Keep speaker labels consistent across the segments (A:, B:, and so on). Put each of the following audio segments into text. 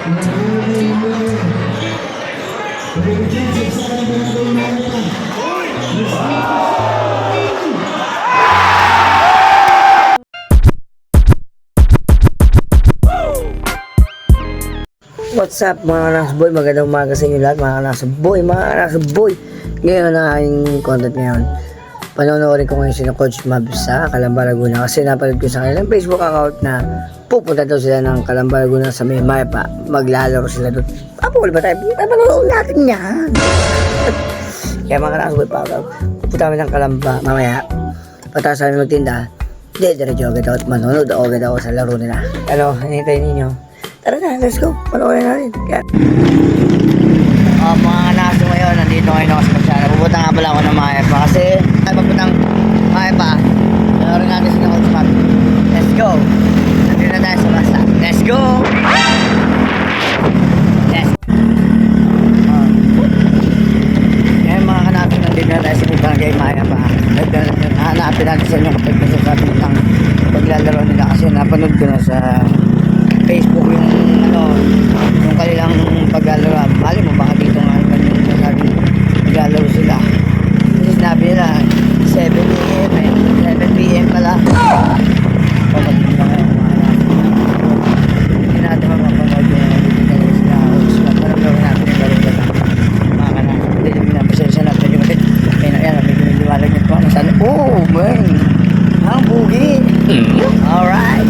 A: What's up mga Nasboy? Magandang umaga sa inyo lahat mga Nasboy. Ngayon na aking content ngayon. Panonoodin ko ngayon sila Coach Mab sa Calamba, Laguna kasi napanood ko sa kanilang Facebook account na pupunta daw sila ng Calamba, Laguna sa may Mayapa. Maglalaro sila doon. Papul ba tayo? Panonood natin yan. Kaya mga Nasboy, pupunta kami ng Calamba mamaya. Pataas kami magtinda. Diretso agad ako at manonood agad ako sa laro nila. Ano, hinihintay ninyo? Tara na, let's go. Panoorin natin. Mga Naso ngayon, nandito ngayon ako sa Masyana. Pupunta nga pala ako ng Mayapa kasi ay papuntang Mayapa. Panoorin natin sila Coach Mab. Let's go. Nandito na tayo sa basa. Let's go. Yes. Ngayon mga Naso, nandito na tayo sa Barangay Mayapa. Hanapin natin sa inyong kapag nasasabi ng paglalaro nila kasi napanood ko na sa Facebook yung kanilang paglalaro. Mali mo baka dito nga naman yung nasabing paglalaro sila. Kasi sinabi nila 7 AM 7 PM pala. Pagdating na ngayon hindi natin mapapanood yung dito sila. Parang gawin natin yung laro nila mga kanas. Hindi namin na pasensya na pwede ulit. Ayan medyo may liwalag nyo po. Oh man, ang bugi. Alright.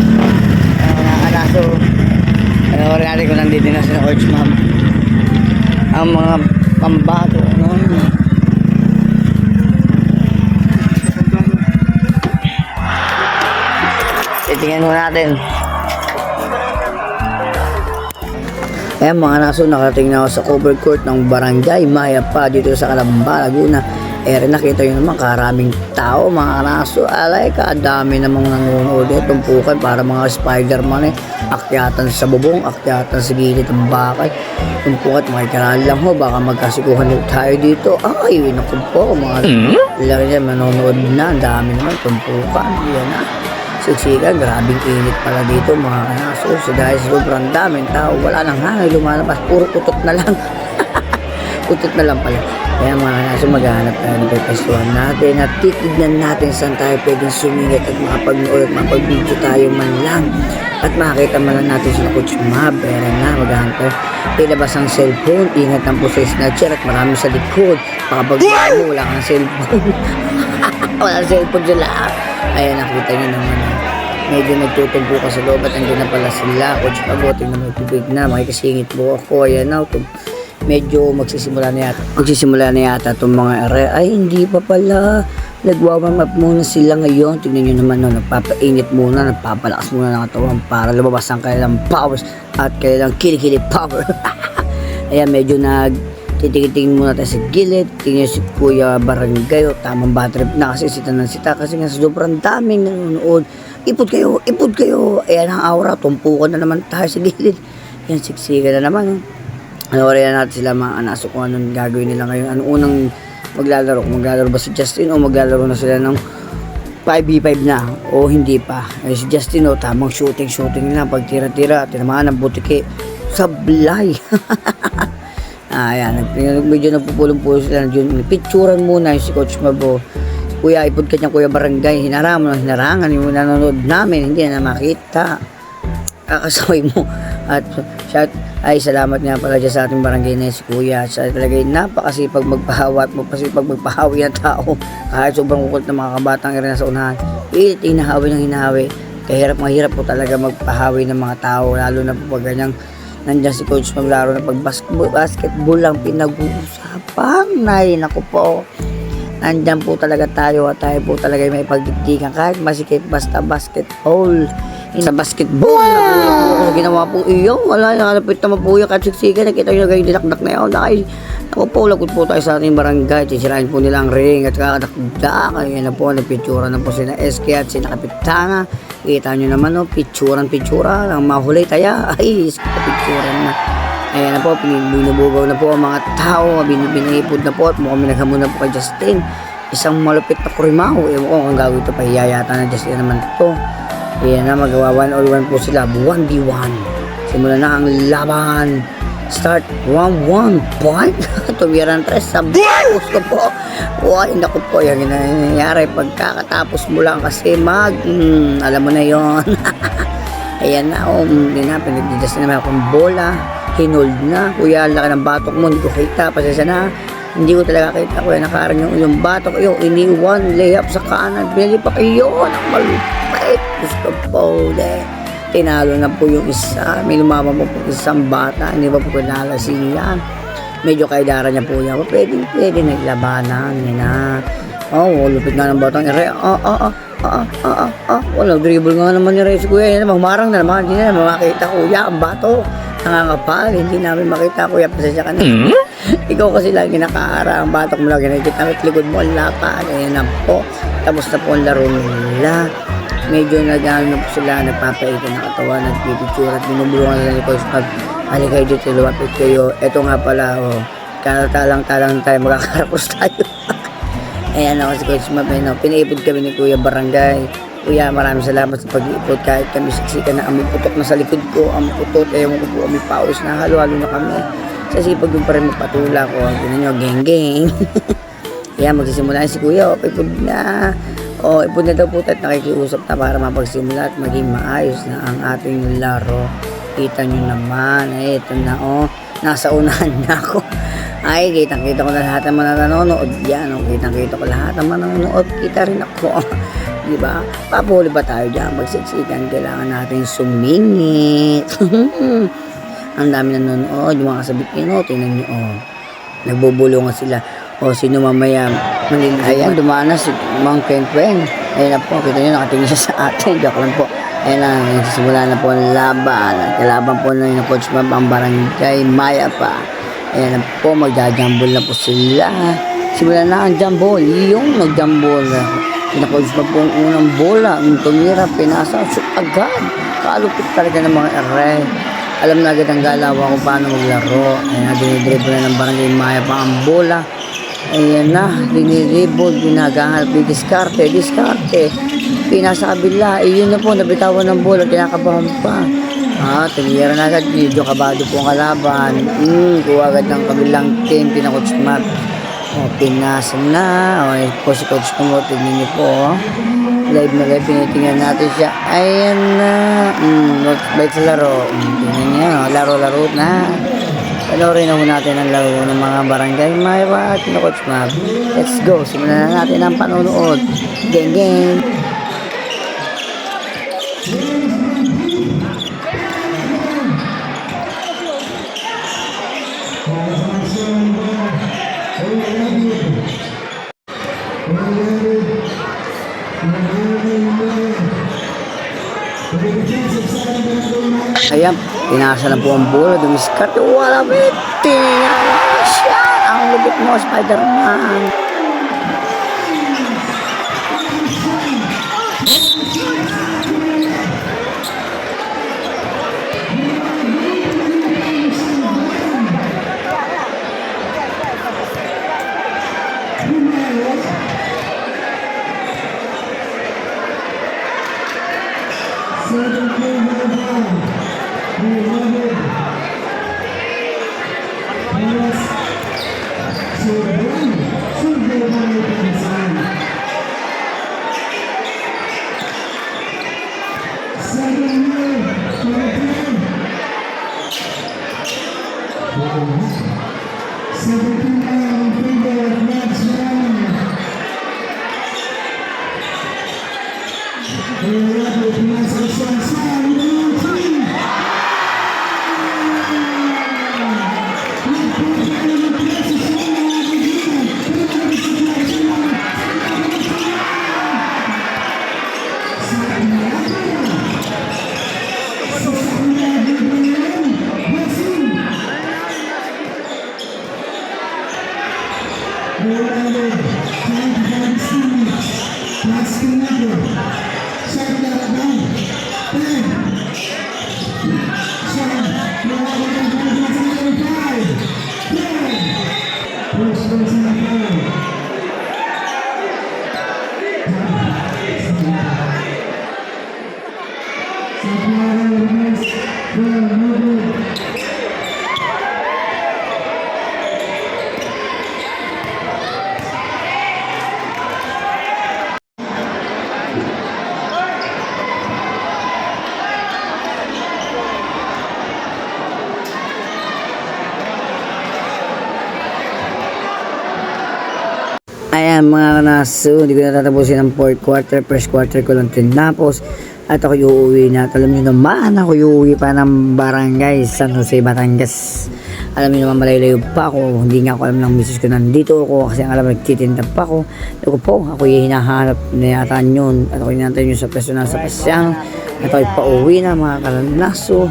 A: Mga kanaso, panoorin natin kung nandito na sila Coach Mab. Ang mga pambato, titingnan mo natin. Ayan mga naso, nakarating na ako sa cover court ng Barangay Mayapa dito sa Calamba, Laguna. Nakita nyo naman karaming tao mga naso. Alay, kadami namang nanonood tumpukan para mga Spider-Man akyatan sa bubong, akyatan sa gilid ng bakal. Tumpukan, makikiraan lang ho, baka magkasikuhan tayo dito. Ay, naku po mga laki dyan, manonood na, ang dami naman tumpukan. Yan na, siksikan, grabing init pala dito mga kanaso. So dahil sobrang daming tao, wala nang hangin lumalabas, puro kutot na lang. Kutot na lang pala. Kaya mga kanaso, maghahanap tayo ng pagkasuhan natin at titignan natin saan tayo pwedeng sumingit at makapag-nood at makapag-video tayo man lang at makakita man lang natin sila Coach Mab. Pero na, maghahanap tayo. Ilabas ang cellphone, ingat ang po sa snatcher at marami sa likod. Makapag-nood mo, wala kang cellphone. Wala kang cellphone sila. Ayan, nakita nyo naman. Medyo nagtutumpo ka sa loob at andyan na pala sila. Coach Mab, tingnan mo tubig na, makikasingit mo ako. Ayan na, medyo magsisimula na yata itong mga ere. Ay, hindi pa pala. Nagwawarm up muna sila ngayon. Tignan nyo naman, nagpapainit muna, nagpapalakas muna ng katawan para lumabas ang kanilang powers at kanilang kilikili power. Ayan, medyo nagtitikitingin muna tayo sa gilid. Tingnan si Kuya Barangay, tamang bad trip na kasi sita ng sita kasi nga sobrang daming nanonood. Ipod kayo. Ayan ang aura, tumpukan na naman tayo sa gilid. Ayan, siksikan na naman. Panoorin natin sila mga anaso kung anong gagawin nila ngayon. Anong unang maglalaro? Kung maglalaro ba si Justin o maglalaro na sila ng 5v5 na o hindi pa. Ay, si Justin tamang shooting na pag tira-tira, tinamaan ng butiki. Sablay. Ayan, medyo nagpupulong-pulo sila. Picturean muna yung si Coach Mabo. Kuya, ipod ka niya Kuya Barangay. Hinarangan yung nanonood namin. Hindi na makita. Kakasaway mo. At ay salamat nga pala dyan sa ating barangay na si Kuya. Siya talaga napakasipag magpahawa at magpasipag magpahawi ng tao. Kahit sobrang kukult ng mga kabatang rin sa unahan. Hinahawi ng hinahawi. Mahirap po talaga magpahawi ng mga tao. Lalo na po pag ganyang nandyan si Coach maglaro na pag basketball lang pinag-uusapan. Ay, naku po. Nandyan po talaga tayo at tayo po talaga may pagdikdikan. Kahit masikip basta basketball. Sa basketball, ginawa po iyo. Wala, nakalapit naman po yung katsiksikan. Nakita nyo na kayo dinakdak na yun. Ako po, lagot po tayo sa ating barangay. Sisirain po nila ang ring at kakadakdak. Kaya na po, nagpitsura na po sila SK at sila Kapitana. Kita nyo naman, pitsuran. Ang mahulay taya. Ay, pitsuran na. Ayan na po, binubugaw na po ang mga tao. Binipod na po at mukhang minaghamon na po kay Justin. Isang malupit na kurimaw. Ewan ko kung gagawin ito, pahiyayata na Justin naman ito. Ayan na, magawa 1-on-1 po sila. 1v1. Simulan na ang laban. Start round 1 point. Tumiran 3 sa box ko po. Uy, naku po, yung nangyayari pagkakatapos mo lang kasi alam mo na yon. Ayan na, hindi na, pinagdidas na naman akong bola. Hinold na, kuya, laki ng batok mo, hindi ko kita, pasensya na. Hindi ko talaga kita, kuya, nakarang yung batok, yung iniwan, layup sa kanan, pinalipak yun, malupit. Gusto po, tinalo na po yung isa, may lumama po isang bata, hindi pa po pinalasing yan. Medyo kaidara niya po yan, pwede naglabanan, yun na. Lupit nga ng batang ere, wala, dribble nga naman ni Reyes, kuya, yan, magmarang na naman, hindi na naman makita, kuya, ang batok. Nangangapal, hindi namin makita, kuya, pasensya ka na. Ikaw kasi lagi nakaara, ang batok mo lagi nakikita, at likod mo ang lapad, ayan na po. Tapos na po ang laro nila. Medyo nag-ano po sila, nagpapaito ng katawan, nagpipicture at binubulungan nila ni Coach Mab. Halika kayo dito, lumapit kayo. Ito nga pala, talang-talang tayo, magkakarapos tayo. Ayan ako si Coach Mab, pinaipod kami ni Kuya Barangay. Kuya, maraming salamat sa pag-iipot kahit kami siksikan na amoy putok na sa likod ko, amoy putok, ewan ko po, amoy pawis na halo-halo na kami. Sa sipag yung pa rin magpatula ko, gano'n nyo, geng-geng. Kaya magsisimula si Kuya, ipod na. Ipod na daw po at nakikiusap na para mapagsimula at maging maayos na ang ating laro. Kita nyo naman, ito na nasa unahan na ako. Ay, kitang-kita ko na lahat ng mga nanonood yan. Kitang-kita ko lahat ng mga nanonood, kita rin ako. Diba? Papahuli ba tayo dyan? Magsiksikan, kailangan natin sumingit. Ang dami nanonood, yung mga kasabit tingnan nyo, nagbubulungan sila. Sino mamaya maliliit. Ayan, dumaan na si Mang Queng. Ayan na po, kita nyo, nakatingin siya sa atin. Joke lang po. Ayan na, nagsisimula na po ang laban. Kalaban po na yung Coach Mab, ang Barangay Maya pa. Ayan na po, magja-jumble na po sila. Simulan na ang jumble. Yung nag-jumble na. Pinakoys pa po ang unang bola. Nung tumira, pinasa, shoot agad. Kalupit talaga ng mga array. Alam na agad ang galawa kung paano maglaro. Ayan na, dinidribble na ng Barangay Maya pa ang bola. Ayan na, dinidribble, ginagahanap yung diskarte. Pinasa kabila. Yun na po, nabitawan ng bola, kinakabahan pa. Tumira na agad, medyo kabado po ang kalaban. Kuha agad ng kabilang team, Coach Mab. Pinasa na. Po si Coach Mab, tignan niyo po. Live na live, pinitingnan natin siya. Ayan na. Bait sa laro. Tingnan niyo, laro-laro na. Panorin na muna natin ang laro ng mga Barangay Maya at Coach Mab. Let's go. Simulan na natin ang panonood. Geng-geng. Ayan, pinasa na po ang bola, dumiskarte, wala tinala siya. Ang lubit mo, Spider-Man.
B: Shut
A: Ayan mga kanaso, hindi ko natatapusin ang fourth quarter, first quarter ko lang tinapos. At ako uuwi na. At alam nyo naman, ako uuwi pa ng barangay San Jose, Batangas. Alam nyo naman, malalayo pa ako. Hindi nga ako alam ng misis ko nandito ako kasi ang alam, nagtitinda pa ako. Ako po, ako yung hinahanap na yata yun. At ako hinantay nyo sa preso na sa pasyang. At ako pauwi na mga kalanaso.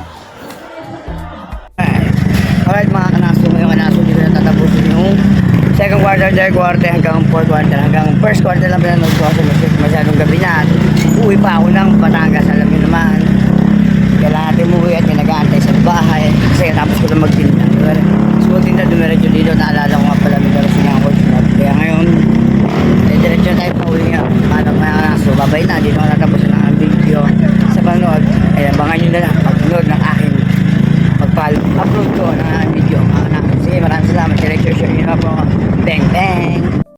A: Alright mga kanaso, ngayon kanaso, hindi ko natatapusin yung second quarter, third quarter, hanggang fourth quarter, hanggang first quarter lang pinanood ko kasi masyadong gabi na. Uwi pa ako ng Batangas, alam niyo naman. Kailangan natin umuwi at may nag-aantay sa bahay kasi tapos ko lang magtinda. So tinda dumiretso dito, naalala ko nga pala may dala silang coach na. Kaya ngayon, diretso tayo pa uwi nga. Manang mga kanaso, babay na, dito ako natapusin ang video sa panood. Ay abangan nyo na lang pag-nood ng aking upload ko ng video. Sige, maraming salamat. Share nyo na po. Bang bang!